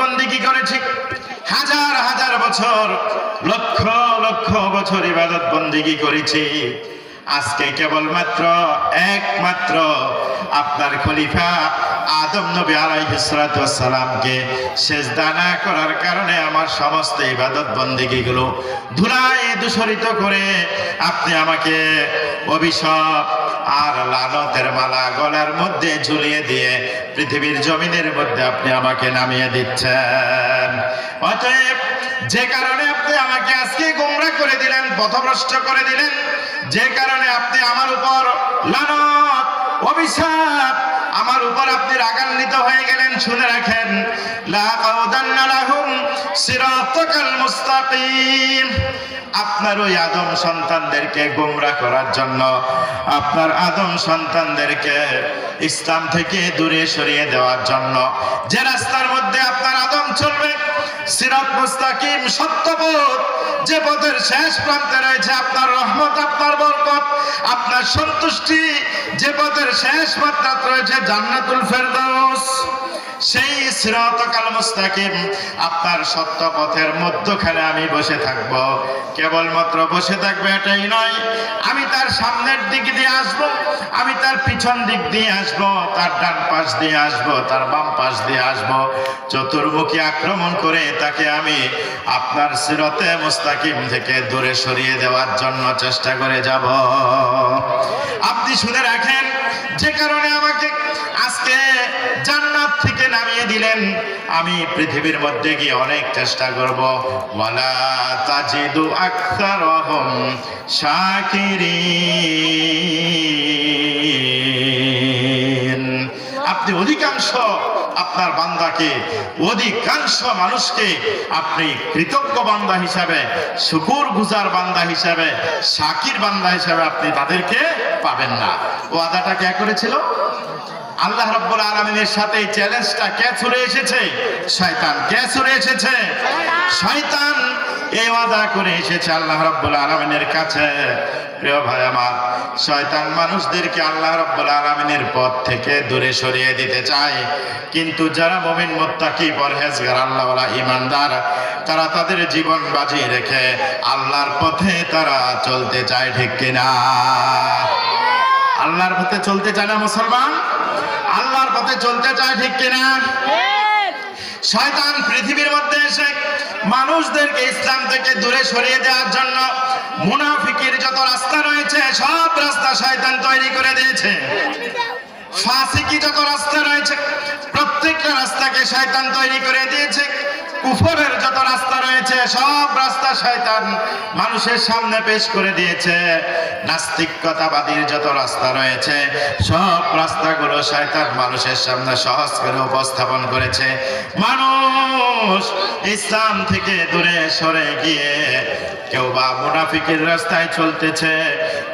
বন্দেগী করেছি, হাজার হাজার বছর, লক্ষ লক্ষ বছর ইবাদত বন্দেগী করেছি। আজকে কেবলমাত্র একমাত্র আপনার খলিফা আদম নবী আলাইহিস সালাতু ওয়াস সালামকে সিজদা না করার কারণে আমার সমস্ত ইবাদত বন্দেগীগুলো ধুলায় দূষিত করে আপনি আমাকে অভিশাপ আর লানতের মালা গলার মধ্যে ঝুলিয়ে দিয়ে পৃথিবীর জমিনের মধ্যে আপনি আমাকে নামিয়ে দিচ্ছেন। অতএব যে কারণে আপনি আমাকে আজকে গোমরা করে দিলেন, পথভ্রষ্ট করে দিলেন, যে কারণে আপনি আমার উপর লানত, অভিশাপ, আমার উপর আপনি রাগান্বিত হয়ে গেলেন, শুনে রাখেন, লা কাউদান্না লাহুম সিরাতাকাল মুস্তাকিম। আপনার ওই আদম সন্তানদেরকে গোমরা করার জন্য, আপনার আদম সন্তানদেরকে ইসলাম থেকে দূরে সরিয়ে দেওয়ার জন্য যে রাস্তার মধ্যে আপনার আদম চলবে, সিরাত মুস্তাকিম, সত্যপথ, যে পথের শেষ প্রান্তে রয়েছে আপনার রহমত, আপনার বরকত, আপনার সন্তুষ্টি, যে পথের শেষ মাত্রা রয়েছে জান্নাতুল ফেরদাউস, সেই সিরাতাল মুস্তাকিম আপনার সত্য পথের মধ্যখানে আমি বসে থাকব। কেবলমাত্র বসে থাকবে এটাই নয়, আমি তার সামনের দিক দিয়ে আসব, আমি তার পিছন দিক দিয়ে আসব, তার ডান পাশ দিয়ে আসব, তার বাম পাশ দিয়ে আসব, চতুর্মুখী আক্রমণ করে তাকে আমি আপনার সিরাতে মুস্তাকিম থেকে দূরে সরিয়ে দেওয়ার জন্য চেষ্টা করে যাব। আপনি শুনে রাখেন, যে কারণে আমাকে আজকে জান্নাত থেকে নামিয়ে দিলেন, আমি পৃথিবীর মধ্যে গিয়ে অনেক চেষ্টা করব, ওয়ালা তাজিদু আকসারহুম শাকিরিন। আপনি অধিকাংশ আপনার বান্দাকে, অধিকাংশ মানুষকে আপনি কৃতজ্ঞ বান্দা হিসাবে, শুকর গুজার বান্দা হিসাবে, শাকির বান্দা হিসাবে আপনি তাদেরকে পাবেন না। ওয়াদাটা কে করেছিল? আল্লাহ রাব্বুল আলামিনের সাথে এই চ্যালেঞ্জটা কে ছুড়ে এসেছে? শয়তান। কে ছুড়ে এসেছে? শয়তান। এই ওয়াদা করে এসেছে আল্লাহ রাব্বুল আলামিনের কাছে। প্রিয় ভাই আমার, শয়তান মানুষদেরকে আল্লাহ রাব্বুল আলামিনের পথ থেকে দূরে সরিয়ে দিতে চায়, কিন্তু যারা মুমিন, মুত্তাকি, পরহেজগার, আল্লাহওয়ালা, ঈমানদার, তারা তাদের জীবন বাজি রেখে আল্লাহর পথে তারা চলতে চায়। ঠিক কিনা? আল্লাহর পথে চলতে চায় না মুসলমান? আল্লাহর পথে চলতে চায়। ঠিক কিনা? শয়তান পৃথিবীর মধ্যে এসে মানুষদেরকে ইসলাম থেকে দূরে সরিয়ে দেওয়ার জন্য মুনাফিকের যত রাস্তা রয়েছে সব রাস্তা শয়তান তৈরি করে দিয়েছে। ফাসিকি যত রাস্তা রয়েছে প্রত্যেকটা রাস্তাকে শয়তান তৈরি করে দিয়েছে। কুফরের যত রাস্তা রয়েছে সব রাস্তা শয়তান মানুষের সামনে পেশ করে দিয়েছে। নাস্তিকতাবাদীর যত রাস্তা রয়েছে সব রাস্তাগুলো শয়তান মানুষের সামনে সহজ করে উপস্থাপন করেছে। মানুষ ইসলাম থেকে দূরে সরে গিয়ে কেউ বা মুনাফিকের রাস্তায় চলতেছে,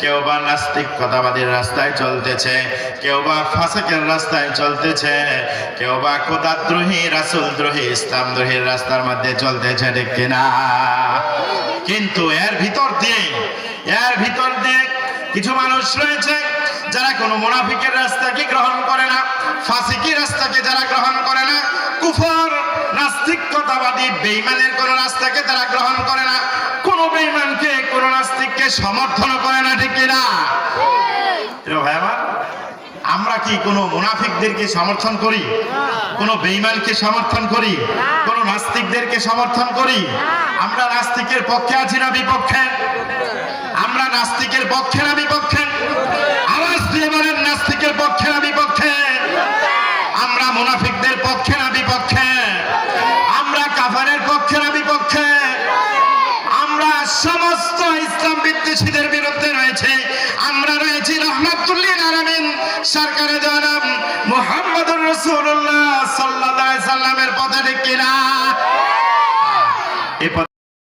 কেউ বা নাস্তিকতাবাদীর রাস্তায় চলতেছে, কেউ বা ফাসিকের রাস্তায় চলতেছে, কেউ বা খোদাদ্রোহী, রাসূলদ্রোহী, ইসলামদ্রোহীর রাস্তার মধ্যে চলতেছে। ঠিক কিনা? কিন্তু এর ভিতর দিয়ে কিছু মানুষ রয়েছে যারা কোনো মুনাফিকের রাস্তাকে গ্রহণ করে না, ফাসিকি রাস্তাকে যারা গ্রহণ করে না, কুফর, নাস্তিকতাবাদী, বেঈমানের কোন রাস্তাকে তারা গ্রহণ করে না, কোন বেঈমানকে, কোন নাস্তিককে সমর্থন করে না। ঠিক কিনা? ভাই আমার, আমরা কি কোনো মুনাফিকদেরকে সমর্থন করি? কোনো বেঈমানকে সমর্থন করি? কোনো নাস্তিকদেরকে সমর্থন করি? আমরা নাস্তিকের পক্ষে আছি না বিপক্ষে? আমরা নাস্তিকের পক্ষে না বিপক্ষে? আওয়াজ দিয়ে বলেন, নাস্তিকের পক্ষে না বিপক্ষে? আমরা মুনাফিকদের পক্ষে না বিপক্ষে? আমরা কাফারের পক্ষে না বিপক্ষে? আমরা সমস্ত ইসলাম বিদ্বেষীদের বিরুদ্ধে রয়েছে। আমরা রয়েছি রহমাতুল লিল আলামিন সরকারে দো আলম মুহাম্মদুর রাসূলুল্লাহ সাল্লাল্লাহু আলাইহি সাল্লামের পথে। ঠিক কিনা?